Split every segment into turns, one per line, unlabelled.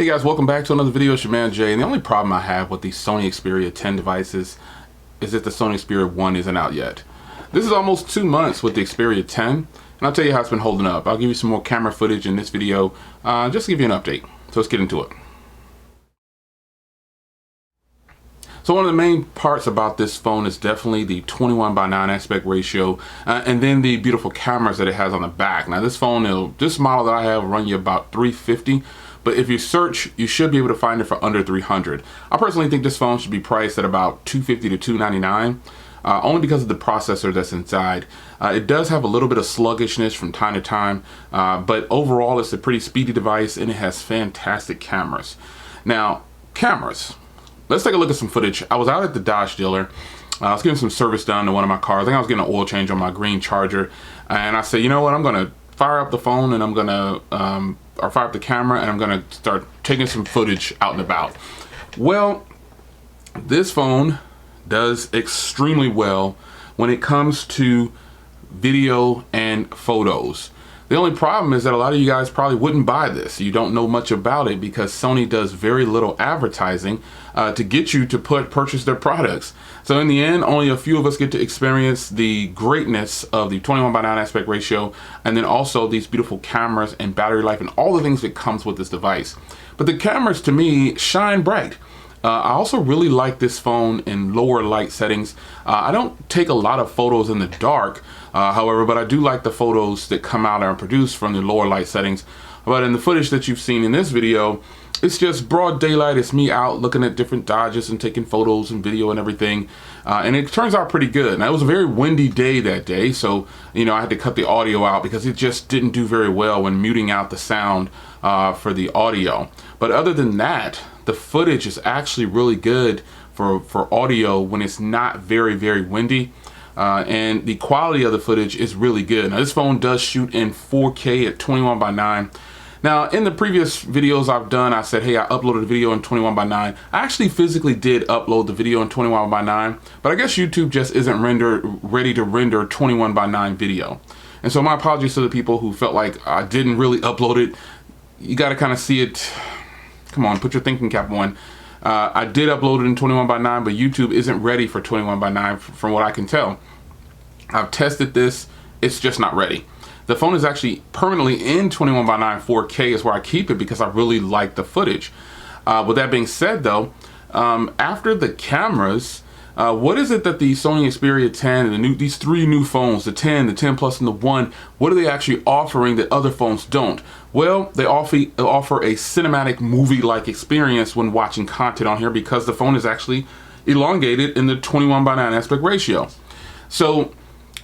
Hey guys, welcome back to another video. It's your man Jay, and the only problem I have with the Sony Xperia 10 devices is that the Sony Xperia 1 isn't out yet. This is almost 2 months with the Xperia 10, and I'll tell you how it's been holding up. I'll give you some more camera footage in this video, just to give you an update. So let's get into it. So one of the main parts about this phone is definitely the 21:9 aspect ratio, and then the beautiful cameras that it has on the back. Now this phone, this model that I have will run you about $350, but if you search, you should be able to find it for under $300. I personally think this phone should be priced at about $250 to $299, only because of the processor that's inside. It does have a little bit of sluggishness from time to time, but overall it's a pretty speedy device and it has fantastic cameras. Now, cameras. Let's take a look at some footage. I was out at the Dodge dealer. I was getting some service done to one of my cars. I think I was getting an oil change on my green Charger. And I said, you know what, I'm gonna fire up the phone and I'm gonna, or fire up the camera and I'm gonna start taking some footage out and about. Well, this phone does extremely well when it comes to video and photos. The only problem is that a lot of you guys probably wouldn't buy this. You don't know much about it because Sony does very little advertising to get you to purchase their products. So in the end, only a few of us get to experience the greatness of the 21:9 aspect ratio, and then also these beautiful cameras and battery life and all the things that comes with this device. But the cameras to me shine bright. I also really like this phone in lower light settings. I don't take a lot of photos in the dark, however, but I do like the photos that come out and are produced from the lower light settings. But in the footage that you've seen in this video, it's just broad daylight. It's me out looking at different Dodges and taking photos and video and everything. And it turns out pretty good. Now, it was a very windy day that day, so I had to cut the audio out because it just didn't do very well when muting out the sound for the audio. But other than that, the footage is actually really good for audio when it's not very, very windy. And the quality of the footage is really good. Now, this phone does shoot in 4K at 21:9. Now, in the previous videos I've done, I said, hey, I uploaded a video in 21:9. I actually physically did upload the video in 21:9, but I guess YouTube just isn't ready to render 21:9 video. And so my apologies to the people who felt like I didn't really upload it. You got to kind of see it. Come on, put your thinking cap on. I did upload it in 21:9, but YouTube isn't ready for 21:9 from what I can tell. I've tested this. It's just not ready. The phone is actually permanently in 21:9 4K is where I keep it because I really like the footage. With that being said though, after the cameras, what is it that the Sony Xperia 10 and these three new phones, the 10, the 10 Plus, and the 1, what are they actually offering that other phones don't? Well, they offer a cinematic movie-like experience when watching content on here because the phone is actually elongated in the 21:9 aspect ratio. So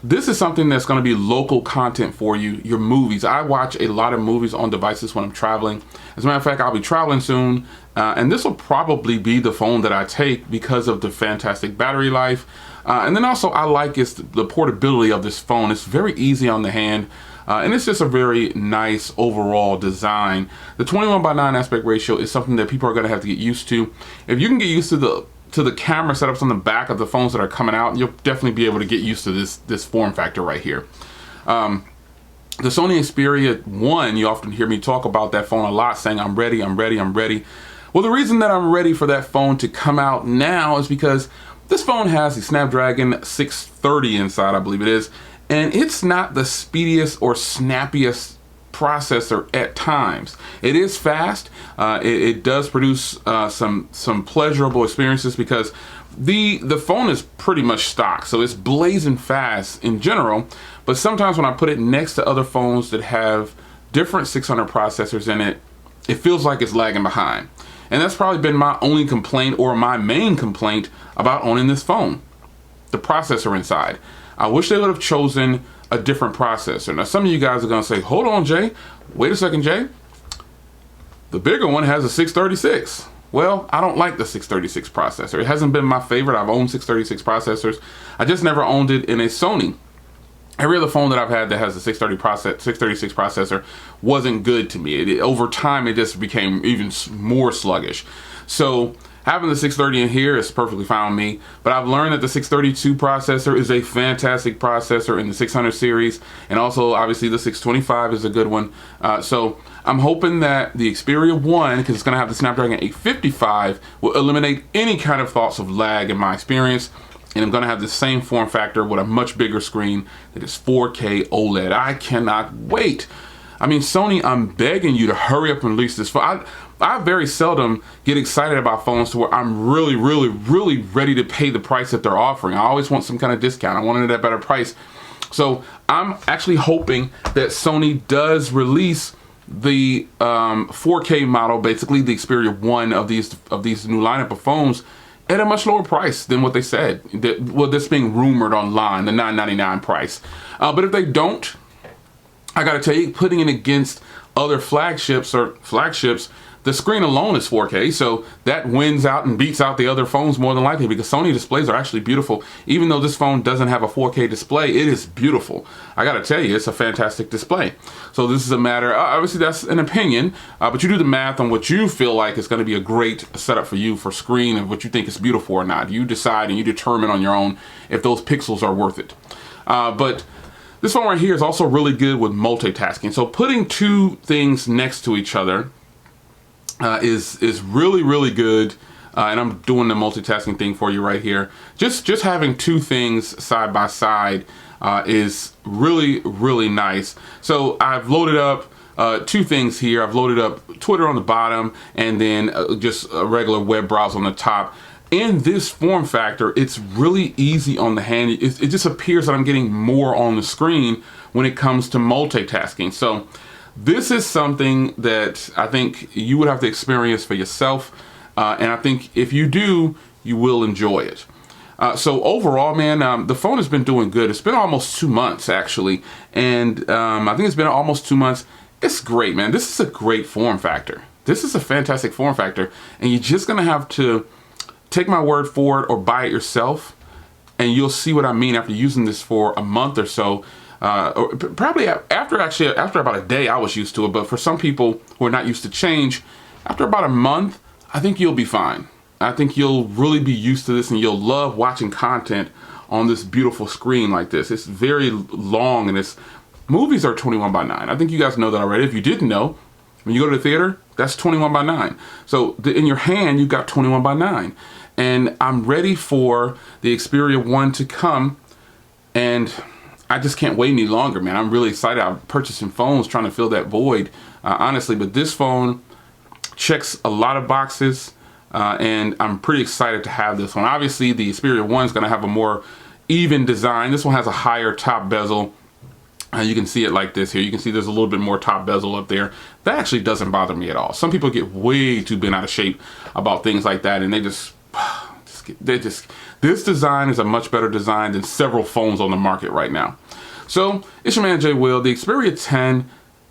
this is something that's going to be local content for you, your movies. I watch a lot of movies on devices when I'm traveling. As a matter of fact, I'll be traveling soon, and this will probably be the phone that I take because of the fantastic battery life. And then also I like the portability of this phone. It's very easy on the hand, and it's just a very nice overall design. The 21:9 aspect ratio is something that people are going to have to get used to. If you can get used to the camera setups on the back of the phones that are coming out, you'll definitely be able to get used to this form factor right here. The Sony Xperia 1, you often hear me talk about that phone a lot, saying I'm ready, I'm ready, I'm ready. Well, the reason that I'm ready for that phone to come out now is because this phone has a Snapdragon 630 inside, I believe it is, and it's not the speediest or snappiest processor at times. It is fast. It does produce some pleasurable experiences because the phone is pretty much stock, so it's blazing fast in general. But sometimes when I put it next to other phones that have different 600 processors in it, it feels like it's lagging behind. And that's probably been my only complaint, or my main complaint, about owning this phone: the processor inside. I wish they would have chosen a different processor. Now, some of you guys are going to say, hold on, Jay. Wait a second, Jay. The bigger one has a 636. Well, I don't like the 636 processor. It hasn't been my favorite. I've owned 636 processors. I just never owned it in a Sony. Every other phone that I've had that has a 636 processor wasn't good to me. Over time, it just became even more sluggish. So having the 630 in here is perfectly fine with me, but I've learned that the 632 processor is a fantastic processor in the 600 series, and also obviously the 625 is a good one. So I'm hoping that the Xperia 1, because it's going to have the Snapdragon 855, will eliminate any kind of thoughts of lag in my experience. And I'm going to have the same form factor with a much bigger screen that is 4K OLED. I cannot wait. I mean, Sony, I'm begging you to hurry up and release this phone. I very seldom get excited about phones to where I'm really ready to pay the price that they're offering. I always want some kind of discount. I want it at a better price. So I'm actually hoping that Sony does release the 4K model, basically the Xperia 1 of these new lineup of phones, at a much lower price than what they said. Well, this being rumored online, the $999 price. But if they don't, I gotta tell you, putting it against other flagships, the screen alone is 4K, so that wins out and beats out the other phones more than likely, because Sony displays are actually beautiful. Even though this phone doesn't have a 4K display, it is beautiful. I gotta tell you, it's a fantastic display. So this is a matter, obviously that's an opinion, but you do the math on what you feel like is gonna be a great setup for you for screen and what you think is beautiful or not. You decide and you determine on your own if those pixels are worth it. But this phone right here is also really good with multitasking. So putting two things next to each other is really good, and I'm doing the multitasking thing for you right here. Just having two things side by side is really nice. So I've loaded up two things here. I've loaded up Twitter on the bottom, and then just a regular web browser on the top. In this form factor, it's really easy on the hand. It just appears that I'm getting more on the screen when it comes to multitasking. So this is something that I think you would have to experience for yourself, and I think if you do, you will enjoy it. So overall, man, the phone has been doing good. It's been almost 2 months, actually, and I think it's been almost 2 months. It's great, man. This is a great form factor. This is a fantastic form factor, and you're just gonna have to take my word for it or buy it yourself, and you'll see what I mean after using this for a month or so. Or probably after about a day, I was used to it. But for some people who are not used to change, after about a month, I think you'll be fine. I think you'll really be used to this, and you'll love watching content on this beautiful screen like this. It's very long, and movies are 21:9. I think you guys know that already. If you didn't know, when you go to the theater, that's 21:9. So in your hand, you've got 21:9. And I'm ready for the Xperia 1 to come, and I just can't wait any longer, man. I'm really excited. I'm purchasing phones, trying to fill that void, honestly. But this phone checks a lot of boxes, and I'm pretty excited to have this one. Obviously, the Xperia 1 is going to have a more even design. This one has a higher top bezel. You can see it like this here. You can see there's a little bit more top bezel up there. That actually doesn't bother me at all. Some people get way too bent out of shape about things like that, and this design is a much better design than several phones on the market right now. So it's your man Jay Will. The Xperia 10,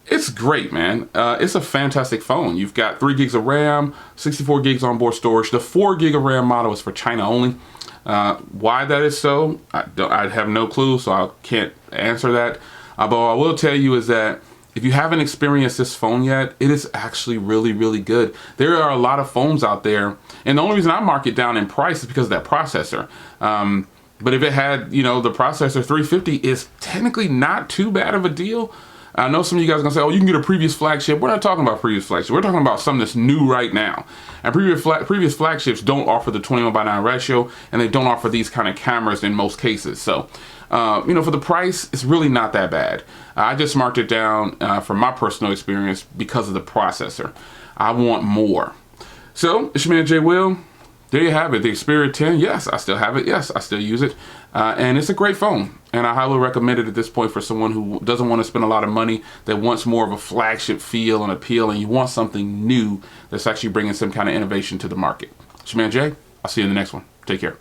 it's great, man. It's a fantastic phone. You've got 3 gigs of RAM, 64 gigs onboard storage. The 4 gig of RAM model is for China only. Why that is so, I have no clue, so I can't answer that. But what I will tell you is that if you haven't experienced this phone yet, it is actually really good. There are a lot of phones out there, and the only reason I mark it down in price is because of that processor. But if it had, the processor 350 is technically not too bad of a deal. I know some of you guys are gonna say, oh, you can get a previous flagship. We're not talking about previous flagship. We're talking about something that's new right now. And previous flagships don't offer the 21:9 ratio, and they don't offer these kind of cameras in most cases. So, for the price, it's really not that bad. I just marked it down from my personal experience because of the processor. I want more. So, it's your man Jay Will. There you have it, the Xperia 10. Yes, I still have it. Yes, I still use it. And it's a great phone. And I highly recommend it at this point for someone who doesn't want to spend a lot of money, that wants more of a flagship feel and appeal, and you want something new that's actually bringing some kind of innovation to the market. It's your man Jay. I'll see you in the next one. Take care.